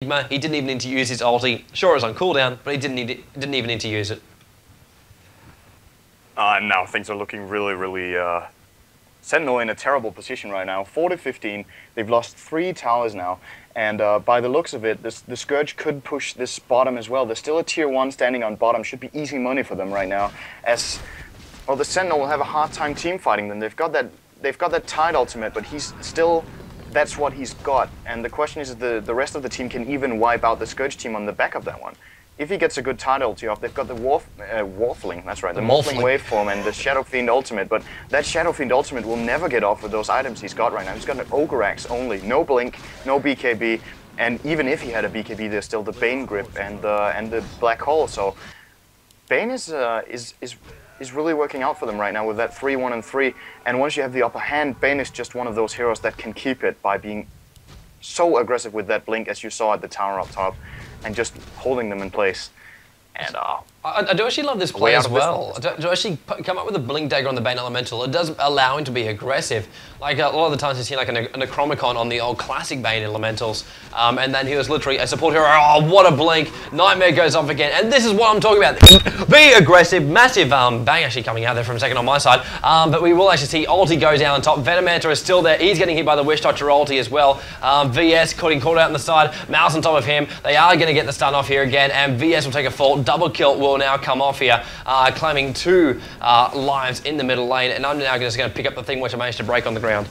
Enigma. He didn't even need to use his ulti. Sure, it was on cooldown, but he didn't even need to use it. Now things are looking really, Sentinel in a terrible position right now. 4-15. They've lost 3 towers now. And by the looks of it, the Scourge could push this bottom as well. There's still a tier 1 standing on bottom. Should be easy money for them right now. As well, the Sentinel will have a hard time team fighting them. They've got that Tide ultimate, but he's still, that's what he's got. And the question is, the rest of the team can even wipe out the Scourge team on the back of that one. If he gets a good Tide ulti off, they've got the Morphling, that's right, the Morphling waveform and the Shadow Fiend ultimate, but that Shadow Fiend ultimate will never get off with those items he's got right now. He's got an Ogre Axe only, no Blink, no BKB, and even if he had a BKB, there's still the Bane Grip and the Black Hole, so Bane is really working out for them right now with that 3-1 and 3, and once you have the upper hand, Bane is just one of those heroes that can keep it by being so aggressive with that Blink as you saw at the tower up top, and just holding them in place. And I do actually love this play as well. To actually come up with a Blink Dagger on the Bane Elemental, it does allow him to be aggressive. Like a lot of the times you see like a Necromicon on the old classic Bane Elementals, and then he was literally a support hero. Oh, what a blink! Nightmare goes off again, and this is what I'm talking about. Be aggressive, massive bang actually coming out there for a second on my side, but we will actually see ulti go down on top. Venomancer is still there. He's getting hit by the Wish Toucher ulti as well. VS caught out on the side. Mouse on top of him. They are going to get the stun off here again, and VS will take a fall. Double kill will now come off here, claiming 2 lives in the middle lane, and I'm now just going to pick up the thing which I managed to break on the ground.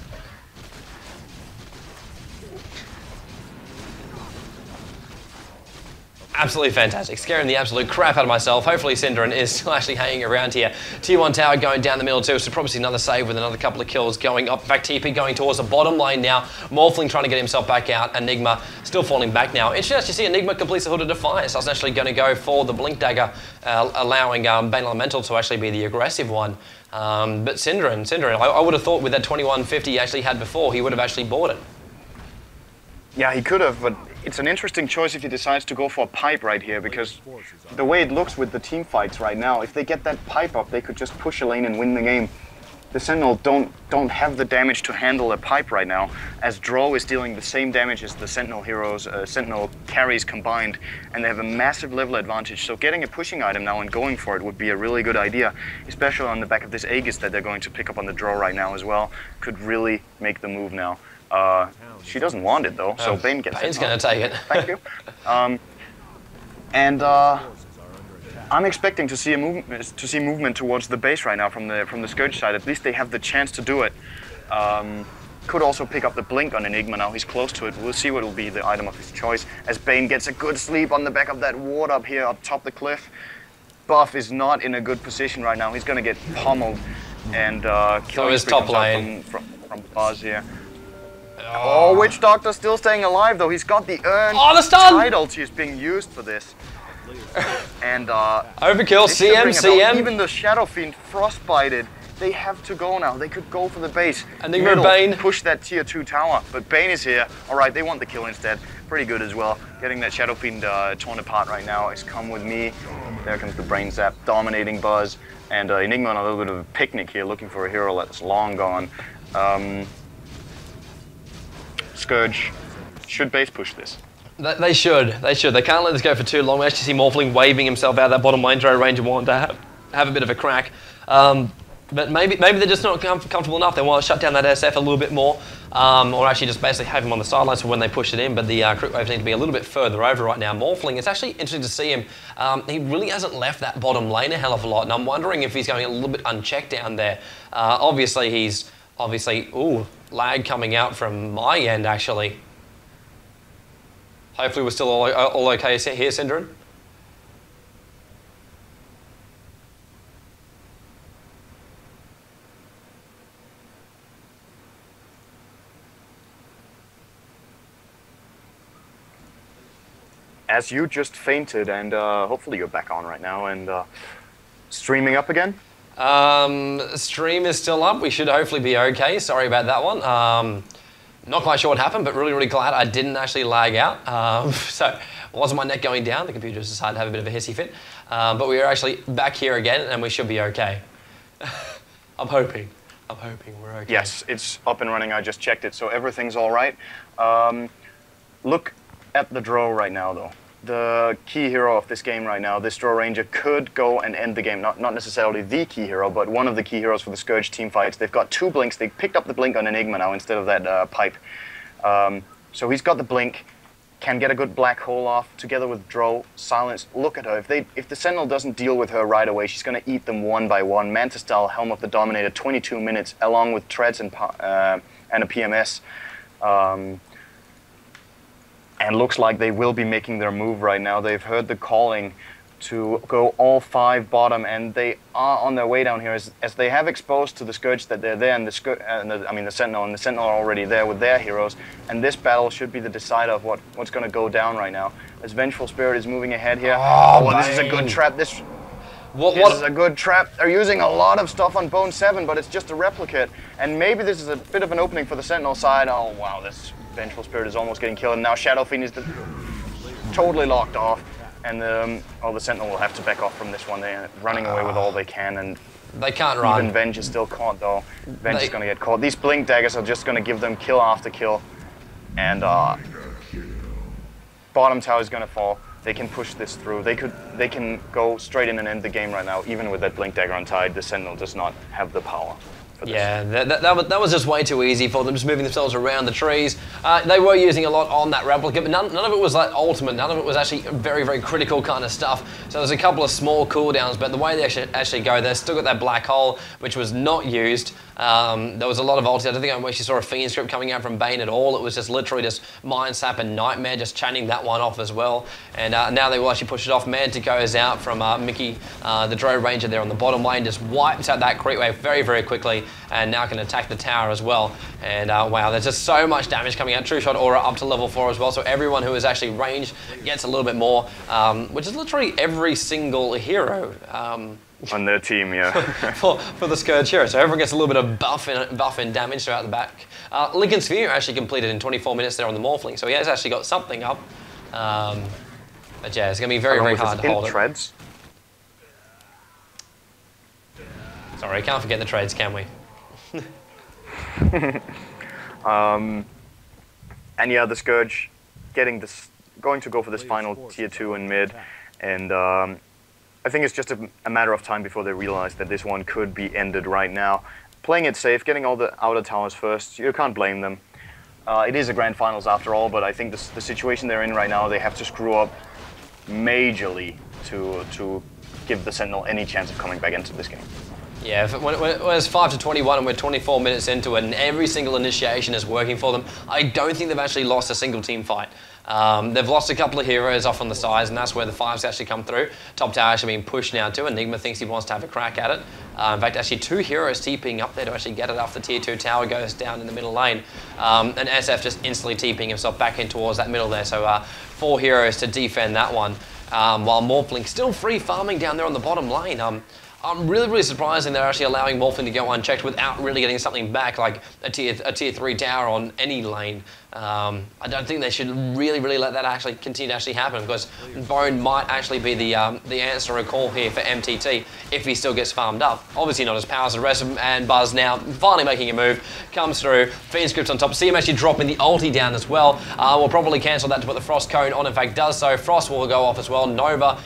Absolutely fantastic, scaring the absolute crap out of myself. Hopefully Syndrin is still actually hanging around here. Tier 1 tower going down the middle too, so probably see another save with another couple of kills going up. In fact, TP going towards the bottom lane now. Morphling trying to get himself back out. Enigma still falling back now. Interesting to see Enigma completes the Hood of Defiance. I was actually going to go for the Blink Dagger, allowing Bane Elemental to actually be the aggressive one. But Syndrin, I would have thought with that 2150 he actually had before, he would have actually bought it. Yeah, he could have, but it's an interesting choice if he decides to go for a pipe right here, because the way it looks with the team fights right now, if they get that pipe up, they could just push a lane and win the game. The Sentinel don't have the damage to handle a pipe right now, as Drow is dealing the same damage as the Sentinel heroes, Sentinel carries combined, and they have a massive level advantage. So getting a pushing item now and going for it would be a really good idea, especially on the back of this Aegis that they're going to pick up on the Drow right now as well. Could really make the move now. She doesn't want it though, so Bane gets it. Bane's going to take it. Thank you. I'm expecting to see movement towards the base right now from the Scourge side. At least they have the chance to do it. Could also pick up the Blink on Enigma now. He's close to it. We'll see what will be the item of his choice. As Bane gets a good sleep on the back of that ward up here, up top the cliff. Buff is not in a good position right now. He's going to get pummeled and kill his top lane from Buzz here. Oh, Witch Doctor still staying alive though. He's got the urn. Oh, the stun! Tide ulti is being used for this. And overkill, CM. Even the Shadow Fiend frostbited. They have to go now. They could go for the base. Enigma Bane. Push that tier 2 tower. But Bane is here. Alright, they want the kill instead. Pretty good as well. Getting that Shadow Fiend torn apart right now is come with me. There comes the Brain Zap, dominating Buzz. And Enigma on a little bit of a picnic here, looking for a hero that's long gone. Scourge should base push this. They should. They can't let this go for too long. We actually see Morphling waving himself out of that bottom lane, Drow Ranger wanting to have a bit of a crack. But maybe they're just not comfortable enough. They want to shut down that SF a little bit more, or actually just basically have him on the sidelines for when they push it in. But the crit waves need to be a little bit further over right now. Morphling, it's actually interesting to see him. He really hasn't left that bottom lane a hell of a lot, and I'm wondering if he's going a little bit unchecked down there. Obviously, ooh, lag coming out from my end actually. Hopefully we're still all okay here, Syndrin. As you just fainted, and hopefully you're back on right now and streaming up again. Stream is still up. We should hopefully be okay. Sorry about that one. Not quite sure what happened, but really glad I didn't actually lag out. So it wasn't my net going down. The computer just decided to have a bit of a hissy fit. But we are actually back here again, and we should be okay. I'm hoping we're okay. Yes, it's up and running. I just checked it, so everything's all right. Look at the draw right now, though. The key hero of this game right now, this Draw Ranger, could go and end the game. Not necessarily the key hero, but one of the key heroes for the Scourge team fights. They've got 2 blinks. They picked up the blink on Enigma now instead of that pipe. So he's got the blink, can get a good black hole off together with Drow. Silence. Look at her. If the Sentinel doesn't deal with her right away, she's going to eat them one by one. Manta style, Helm of the Dominator, 22 minutes, along with treads and a PMS. And looks like they will be making their move right now. They've heard the calling to go all 5 bottom, and they are on their way down here as they have exposed to the Scourge that they're there, and the Sentinel, and the Sentinel are already there with their heroes. And this battle should be the decider of what's going to go down right now. As Vengeful Spirit is moving ahead here. Oh, this is a good trap. This is a good trap. They're using a lot of stuff on Bone 7, but it's just a replicate. And maybe this is a bit of an opening for the Sentinel side. Oh wow, this Vengeful Spirit is almost getting killed, and now Shadow Fiend is totally locked off, and the Sentinel will have to back off from this one. They're running away with all they can, and they can't run. Even Venge is still caught, though. Venge is going to get caught. These Blink Daggers are just going to give them kill after kill, and bottom tower is going to fall. They can push this through. They can go straight in and end the game right now. Even with that Blink Dagger untied, the Sentinel does not have the power. Yeah, that was just way too easy for them, just moving themselves around the trees. They were using a lot on that replicate, but none of it was like ultimate. None of it was actually very, very critical kind of stuff. So there's a couple of small cooldowns, but the way they actually go, they still got that black hole, which was not used. There was a lot of ulti. I don't think I actually saw a Fiend script coming out from Bane at all. It was just literally just Mind Sap and Nightmare, just chanting that one off as well. And now they will actually push it off. Manta goes out from Mickey, the Drow Ranger there on the bottom lane, just wipes out that creep wave very, very quickly, and now can attack the tower as well. And wow, there's just so much damage coming out. True Shot Aura up to level 4 as well, so everyone who is actually ranged gets a little bit more, which is literally every single hero. On their team, yeah. for the Scourge hero. So everyone gets a little bit of buff and damage throughout the back. Lincoln Sphere actually completed in 24 minutes there on the Morphling, so he has actually got something up. But yeah, it's going to be very, very hard to hold treads. Sorry, can't forget the trades, can we? And yeah, the Scourge going to go for this final tier 2 in mid, and I think it's just a matter of time before they realize that this one could be ended right now. Playing it safe, getting all the outer towers first, you can't blame them. It is a grand finals after all, but I think the situation they're in right now, they have to screw up majorly to give the Sentinel any chance of coming back into this game. Yeah, when it's 5-21 and we're 24 minutes into it and every single initiation is working for them, I don't think they've actually lost a single team fight. They've lost a couple of heroes off on the sides, and that's where the 5s actually come through. Top tower actually being pushed now too. Enigma thinks he wants to have a crack at it. In fact, actually 2 heroes TPing up there to actually get it after tier 2 tower goes down in the middle lane. And SF just instantly TPing himself back in towards that middle there. So 4 heroes to defend that one. While Morphling still free farming down there on the bottom lane. I'm really, really surprised they're actually allowing Morphling to go unchecked without really getting something back, like a tier 3 tower on any lane. I don't think they should really, really let that actually continue to actually happen, because Bone might actually be the answer or call here for MTT if he still gets farmed up. Obviously not as powerful as the rest of them, and Buzz now finally making a move, comes through, Fiend scripts on top. See him actually dropping the ulti down as well. We'll probably cancel that to put the Frost Cone on, in fact does so. Frost will go off as well. Nova,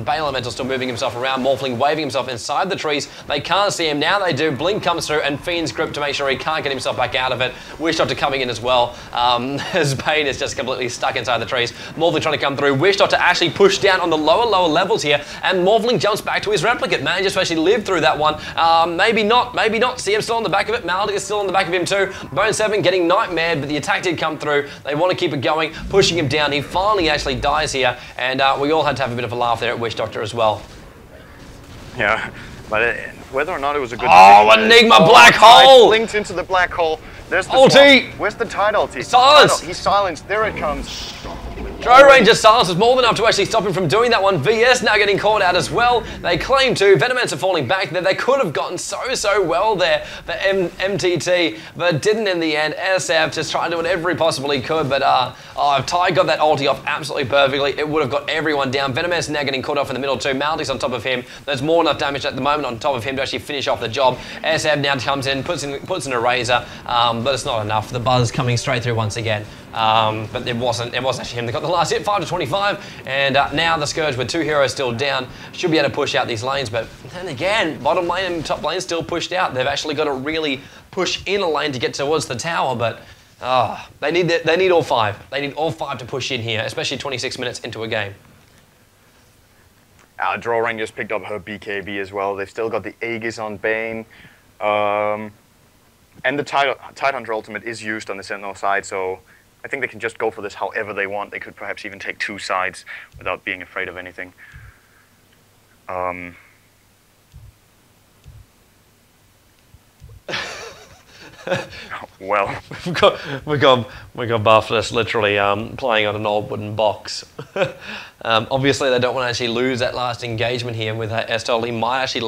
Bane Elemental still moving himself around, Morphling waving himself inside the trees. They can't see him, now they do. Blink comes through and Fiend script to make sure he can't get himself back out of it. Wish Doctor coming in as well. As Bane is just completely stuck inside the trees. Morphling trying to come through. Wish Doctor actually pushed down on the lower levels here, and Morphling jumps back to his replicate. Manages to actually live through that one. Maybe not. CM still on the back of it. Maldic is still on the back of him too. Bone 7 getting nightmared, but the attack did come through. They want to keep it going, pushing him down. He finally actually dies here, and we all had to have a bit of a laugh there at Wish Doctor as well. Yeah, but whether or not it was a good decision, Enigma black hole! Linked into the black hole. There's the ulti! Where's the tide ulti? Silence! He's silenced. There it comes. Drow Ranger silence is more than enough to actually stop him from doing that one. VS now getting caught out as well. They claim to. Venomancer falling back there. They could have gotten so well there for MTT, but didn't in the end. SF just tried to do whatever he possibly could, but Ty got that ulti off absolutely perfectly. It would have got everyone down. Venomancer now getting caught off in the middle too. Maldic's on top of him. There's more than enough damage at the moment on top of him to actually finish off the job. SF now comes in, puts in a razor, but it's not enough. The Buzz coming straight through once again. but it wasn't actually him. They got the last hit, 5-25, and now the Scourge with 2 heroes still down should be able to push out these lanes, but then again, bottom lane and top lane still pushed out. They've actually got to really push in a lane to get towards the tower, but they need all 5. They need all 5 to push in here, especially 26 minutes into a game. Draw Rangers picked up her BKB as well. They've still got the Aegis on Bane. And the Tidehunter ultimate is used on the Sentinel side, so I think they can just go for this however they want. They could perhaps even take 2 sides without being afraid of anything. Well, we got Buffless literally playing on an old wooden box. Obviously, they don't want to actually lose that last engagement here with Estelle. He might actually